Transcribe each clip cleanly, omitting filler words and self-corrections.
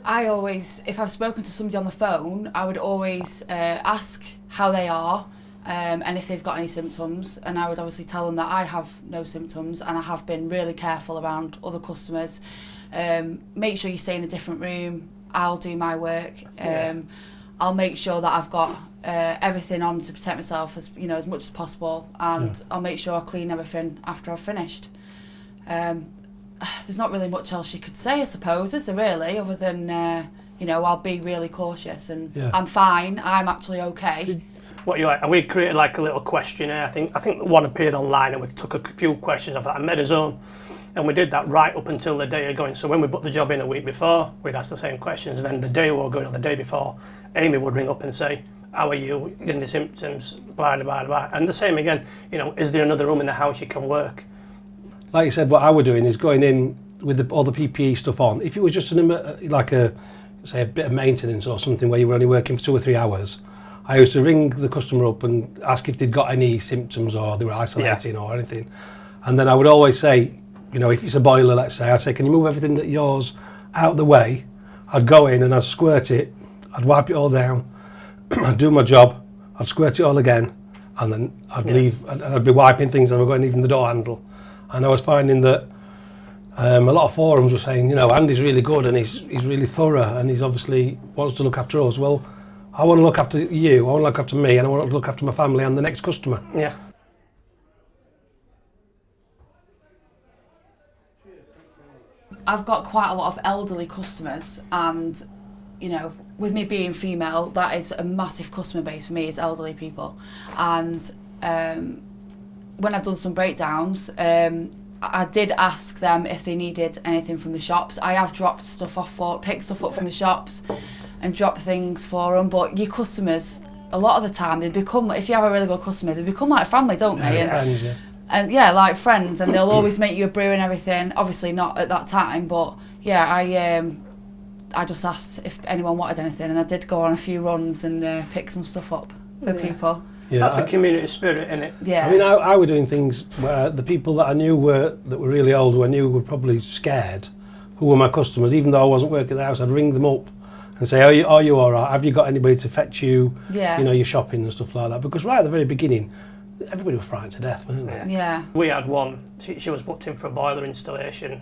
I always, if I've spoken to somebody on the phone, I would always ask how they are and if they've got any symptoms, and I would obviously tell them that I have no symptoms and I have been really careful around other customers. Make sure you stay in a different room. I'll do my work. I'll make sure that I've got everything on to protect myself as as much as possible, and I'll make sure I clean everything after I've finished. There's not really much else you could say, I suppose, is there really, other than I'll be really cautious and I'm fine. I'm actually okay. What you like? And we created like a little questionnaire. I think one appeared online, and we took a few questions off that and made a zone. And we did that right up until the day of going. So when we booked the job in a week before, we'd ask the same questions. And then the day we were going on, the day before, Amy would ring up and say, "How are you? Any symptoms? Blah blah blah blah." And the same again. Is there another room in the house you can work? Like you said, what I was doing is going in with all the PPE stuff on. If it was just a bit of maintenance or something where you were only working for 2 or 3 hours, I used to ring the customer up and ask if they'd got any symptoms or they were isolating or anything. And then I would always say, if it's a boiler, let's say, I'd say, "Can you move everything that yours out of the way?" I'd go in and I'd squirt it, I'd wipe it all down, I'd do my job, I'd squirt it all again, and then I'd leave, and I'd be wiping things and we're going even the door handle. And I was finding that a lot of forums were saying, Andy's really good and he's really thorough and he's obviously wants to look after us. Well, I want to look after you, I want to look after me, and I want to look after my family and the next customer. Yeah. I've got quite a lot of elderly customers, and with me being female, that is a massive customer base for me, is elderly people. And when I've done some breakdowns, I did ask them if they needed anything from the shops. I have dropped stuff off picked stuff up from the shops and dropped things for them. But your customers, a lot of the time, they become, if you have a really good customer, they become like family, don't they? And like friends, and they'll always make you a brew and everything. Obviously not at that time, but I just asked if anyone wanted anything, and I did go on a few runs and pick some stuff up for people. Yeah, that's a community spirit, isn't it? Yeah. I mean, I were doing things where the people that I knew that were really old, who I knew were probably scared, who were my customers, even though I wasn't working at the house, I'd ring them up and say, are you all right? Have you got anybody to fetch you, your shopping and stuff like that? Because right at the very beginning, everybody was frightened to death, weren't they? Yeah. We had one, she was booked in for a boiler installation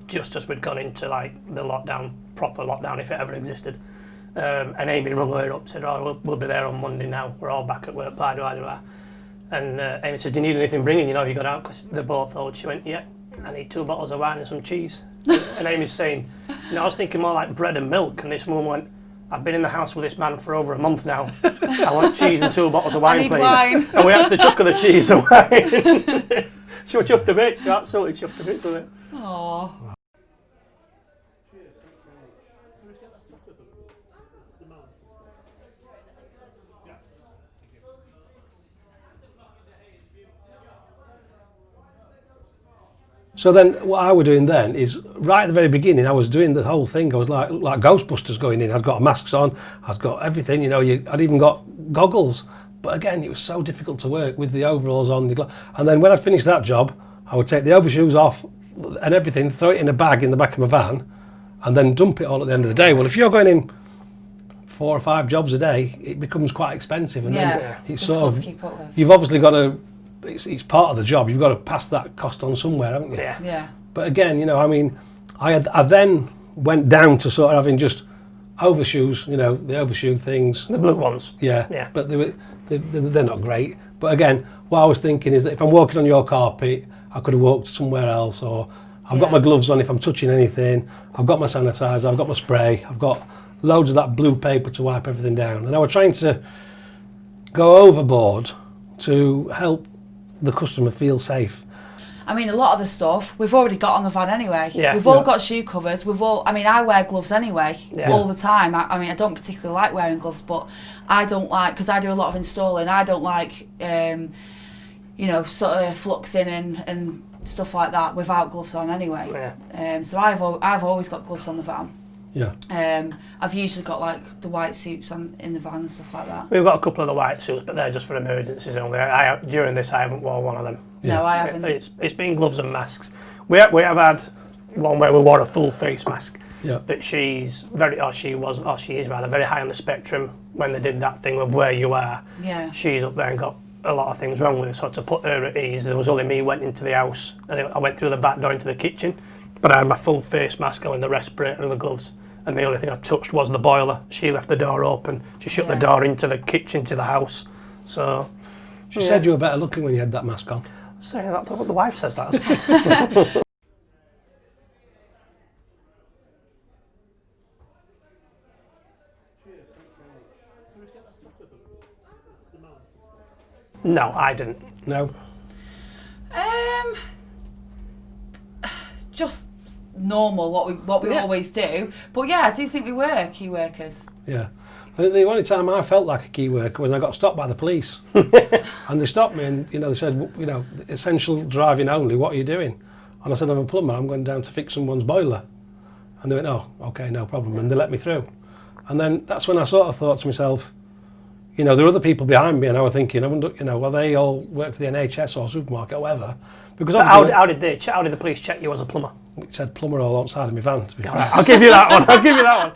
just as we'd gone into like the lockdown, proper lockdown if it ever existed. And Amy rung her up, said, we'll be there on Monday now, we're all back at work, blah, blah, blah. And Amy said, "Do you need anything bringing, you got out?" Because they're both old. She went, "Yeah, I need 2 bottles of wine and some cheese." And Amy's saying, I was thinking more like bread and milk, and this woman went, "I've been in the house with this man for over a month now. I want cheese and 2 bottles of wine, I need please." Wine. And we had to chuck her the cheese and wine. She was chuffed a bit, she absolutely chuffed a bit with it. Aww. So then what I was doing then is, right at the very beginning, I was doing the whole thing. I was like Ghostbusters going in. I'd got masks on, I'd got everything, I'd even got goggles. But again, it was so difficult to work with the overalls on. And then when I'd finished that job, I would take the overshoes off and everything, throw it in a bag in the back of my van, and then dump it all at the end of the day. Well, if you're going in 4 or 5 jobs a day, it becomes quite expensive. And then it's sort of, keep up with. You've obviously got to, it's part of the job. You've got to pass that cost on somewhere, haven't you? Yeah. But again, I then went down to sort of having just overshoes, the overshoe things. The blue ones. Yeah. But they're not great. But again, what I was thinking is that if I'm walking on your carpet, I could have walked somewhere else, or I've got my gloves on if I'm touching anything. I've got my sanitizer, I've got my spray, I've got loads of that blue paper to wipe everything down. And I was trying to go overboard to help the customer feel safe. I mean, a lot of the stuff we've already got on the van anyway. Yeah. We've all got shoe covers. I wear gloves anyway all the time. I don't particularly like wearing gloves, but I don't like, because I do a lot of installing, I don't like, sort of fluxing and stuff like that without gloves on anyway. Yeah. So I've always got gloves on the van. Yeah. I've usually got like the white suits in the van and stuff like that. We've got a couple of the white suits, but they're just for emergencies only. During this, I haven't worn one of them. No, I haven't. It's been gloves and masks. We have had one where we wore a full face mask, Yeah. But she's very, or she is rather very high on the spectrum when they did that thing of where you are. Yeah. She's up there and got a lot of things wrong with her, so to put her at ease, there was only me went into the house, and I went through the back door into the kitchen, but I had my full face mask on, the respirator and the gloves, and the only thing I touched was the boiler. She left the door open, she shut the door into the kitchen to the house, so... She said you were better looking when you had that mask on. So that's what the wife says that as well. No, I didn't. No? Just normal, what we always do. But yeah, I do think we were key workers. Yeah. The only time I felt like a key worker was when I got stopped by the police. And they stopped me and, they said, essential driving only, what are you doing? And I said, I'm a plumber, I'm going down to fix someone's boiler. And they went, oh, okay, no problem. And they let me through. And then that's when I sort of thought to myself, there are other people behind me, and I was thinking, I wonder, well, they all work for the NHS or supermarket or whatever. Because how did the police check you as a plumber? It said plumber all outside of my van, to be fair. I'll give you that one.